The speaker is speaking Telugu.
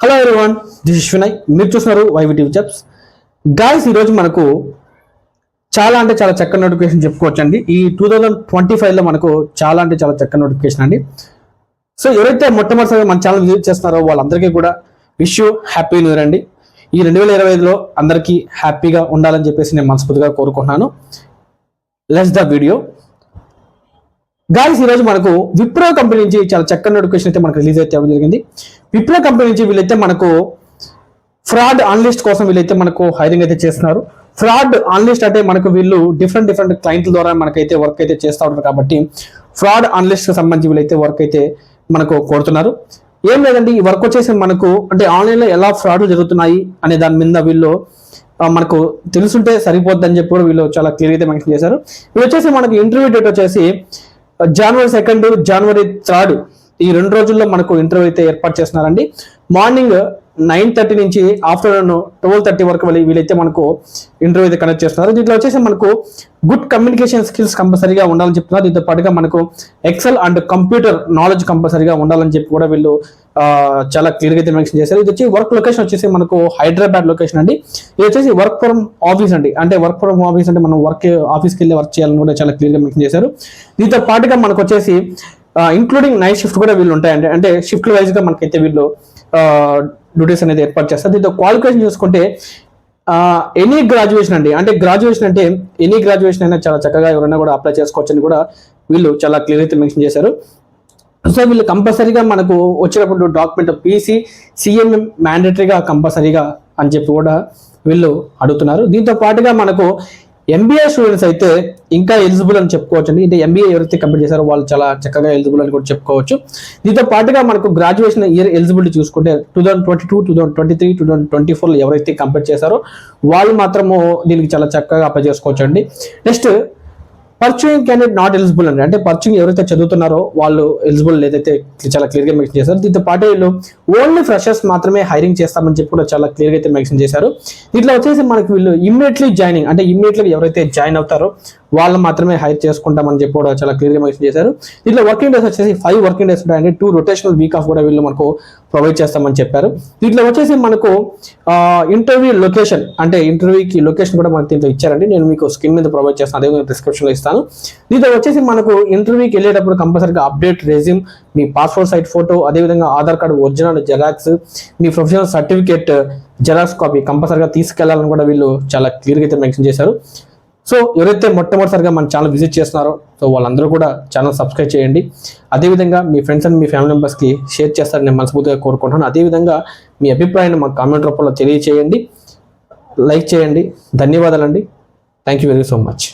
Hello everyone, this is Vinay. మీరు చూస్తున్నారు వైవి టీవీ జాబ్స్. గాయ్స్, ఈరోజు మనకు చాలా చక్కని నోటిఫికేషన్ చెప్పుకోవచ్చండి. ఈ 2025లో మనకు చాలా చక్కని నోటిఫికేషన్ అండి. సో ఎవరైతే మొట్టమొదటిసారి మన ఛానల్ విజిట్ చేస్తున్నారో వాళ్ళందరికీ కూడా wish you happy new year అండి. ఈ 2025లో అందరికీ హ్యాపీగా ఉండాలని చెప్పేసి నేను మనస్ఫూర్తిగా కోరుకుంటున్నాను. Let's the video. గాయ్స్, ఈరోజు మనకు విప్రో కంపెనీ నుంచి చాలా చక్కని నోటిఫికేషన్ అయితే మనకు రిలీజ్ అయితే అవ్వడం జరిగింది. విప్రో కంపెనీ నుంచి వీళ్ళైతే మనకు ఫ్రాడ్ అనలిస్ట్ కోసం వీళ్ళైతే మనకు హైరింగ్ అయితే చేస్తున్నారు. ఫ్రాడ్ అనలిస్ట్ అంటే మనకు వీళ్ళు డిఫరెంట్ క్లయింట్ల ద్వారా మనకైతే వర్క్ అయితే చేస్తూ ఉంటారు. కాబట్టి ఫ్రాడ్ అనలిస్ట్ కి సంబంధించి వీళ్ళైతే వర్క్ అయితే మనకు కోరుతున్నారు. ఏం లేదండి, ఈ వర్క్ వచ్చేసి మనకు అంటే ఆన్లైన్లో ఎలా ఫ్రాడ్లు జరుగుతున్నాయి అనే దాని మీద వీళ్ళు మనకు తెలుసుంటే సరిపోద్దని చెప్పి కూడా వీళ్ళు చాలా క్లియర్ అయితే మెన్షన్ చేశారు. వీళ్ళు వచ్చేసి మనకు ఇంటర్వ్యూ డేట్ వచ్చేసి January 2, January 3 ఈ 2 రోజుల్లో మనకు ఇంటర్వ్యూ అయితే ఏర్పాటు చేస్తున్నారండి. మార్నింగ్ 9:30 నుంచి ఆఫ్టర్నూన్ 12:30 వరకు వీళ్ళైతే మనకు ఇంటర్వ్యూ అయితే కండక్ట్ చేస్తున్నారు. దీంట్లో వచ్చేసి మనకు గుడ్ కమ్యూనికేషన్ స్కిల్స్ కంపల్సరీగా ఉండాలని చెప్తున్నారు. దీంతో పాటుగా మనకు ఎక్సెల్ అండ్ కంప్యూటర్ నాలెడ్జ్ కంపల్సరీగా ఉండాలని చెప్పి కూడా వీళ్ళు చాలా క్లియర్గా అయితే మెన్షన్ చేశారు. ఇది వచ్చి వర్క్ లొకేషన్ వచ్చేసి మనకు హైదరాబాద్ లొకేషన్ అండి. ఇది వచ్చేసి వర్క్ ఫ్రమ్ ఆఫీస్ అండి. అంటే వర్క్ ఫ్రమ్ ఆఫీస్ అంటే మనం ఆఫీస్కి వెళ్ళి వర్క్ చేయాలని కూడా చాలా క్లియర్గా మెన్షన్ చేశారు. దీంతో పాటుగా మనకు వచ్చేసి ఇంక్లూడింగ్ నైట్ షిఫ్ట్ కూడా వీళ్ళు ఉంటాయండి. అంటే షిఫ్ట్ వైజ్ గా మనకైతే వీళ్ళు డ్యూటీస్ అనేది ఏర్పాటు చేస్తారు. దీంతో క్వాలిఫికేషన్ చూసుకుంటే ఎనీ గ్రాడ్యుయేషన్ అండి. అంటే గ్రాడ్యుయేషన్ అంటే ఎనీ గ్రాడ్యుయేషన్ అయినా చాలా చక్కగా ఎవరైనా కూడా అప్లై చేసుకోవచ్చు అని కూడా వీళ్ళు చాలా క్లియర్ అయితే మెన్షన్ చేశారు. సో వీళ్ళు కంపల్సరీగా మనకు వచ్చినప్పుడు డాక్యుమెంట్ పీసీ సిఎంఎం మ్యాండేటరీగా కంపల్సరీగా అని చెప్పి కూడా వీళ్ళు అడుగుతున్నారు. దీంతో పాటుగా మనకు ఎంబీఏ స్టూడెంట్స్ అయితే ఇంకా ఎలిజిబుల్ అని చెప్పుకోవచ్చు అండి. అంటే ఎంబీఏ ఎవరైతే కంప్లీట్ చేశారో వాళ్ళు చాలా చక్కగా ఎలిజిబుల్ అని కూడా చెప్పుకోవచ్చు. దీంతో పాటుగా మనకు గ్రాడ్యుయేషన్ ఇయర్ ఎలిజిబిలిటీ చూసుకుంటే 2022, 2023, 2024 ఎవరైతే కంప్లీట్ చేశారో వాళ్ళు మాత్రము దీనికి చాలా చక్కగా అప్లై చేసుకోవచ్చు అండి. నెక్స్ట్ పర్చ్యూయింగ్ క్యాండిడేట్ నాట్ ఎలిజిబుల్ అండి. అంటే పర్చ్యూయింగ్ ఎవరైతే చదువుతున్నారో వాళ్ళు ఎలిజిబుల్ ఏదైతే చాలా క్లియర్గా మెన్షన్ చేశారు. దీంతో పాటు వీళ్ళు ఓన్లీ ఫ్రెషర్స్ మాత్రమే హైరింగ్ చేస్తామని చెప్పి కూడా చాలా క్లియర్గా అయితే మెన్షన్ చేశారు. దీంట్లో వచ్చేసి మనకి వీళ్ళు ఇమ్మీడియట్లీ జాయినింగ్ అంటే ఇమ్మీడియట్లీ ఎవరైతే జాయిన్ అవుతారో వాళ్ళు మాత్రమే హైర్ చేసుకుంటామని చెప్పి కూడా చాలా క్లియర్గా మెన్షన్ చేశారు. దీంట్లో వర్కింగ్ డేస్ వచ్చేసి 5 వర్కింగ్ డేస్ ఉంటాయండి. 2 రొటేషనల్ వీక్ ఆఫ్ కూడా వీళ్ళు మనకు ప్రొవైడ్ చేస్తామని చెప్పారు. దీంట్లో వచ్చేసి మనకు ఇంటర్వ్యూ లొకేషన్ అంటే ఇంటర్వ్యూకి లొకేషన్ కూడా మనకి దీంట్లో ఇచ్చారండి. నేను మీకు స్క్రీన్ మీద ప్రొవైడ్ చేస్తాను, అదే డిస్క్రిప్షన్లో ఇస్తాను. దీంట్లో వచ్చేసి మనకు ఇంటర్వ్యూకి వెళ్ళేటప్పుడు కంపల్సరీగా అప్డేట్ రెజ్యూమ్, మీ పాస్పోర్ట్ సైజ్ ఫోటో, అదేవిధంగా ఆధార్ కార్డు ఒరిజినల్ జెరాక్స్, మీ ప్రొఫెషనల్ సర్టిఫికేట్ జెరాక్స్ కాపీ కంపల్సరీగా తీసుకెళ్లాలని కూడా వీళ్ళు చాలా క్లియర్గా అయితే మెన్షన్ చేశారు. సో ఎవరైతే మొట్టమొదటిసారిగా మన ఛానల్ విజిట్ చేస్తున్నారో సో వాళ్ళందరూ కూడా ఛానల్ సబ్స్క్రైబ్ చేయండి. అదేవిధంగా మీ ఫ్రెండ్స్ అండ్ మీ ఫ్యామిలీ మెంబర్స్కి షేర్ చేస్తారని నేను మనస్ఫూర్తిగా కోరుకుంటున్నాను. అదేవిధంగా మీ అభిప్రాయాన్ని మా కామెంట్ రూపంలో తెలియచేయండి, లైక్ చేయండి. ధన్యవాదాలండి. Thank you very so much.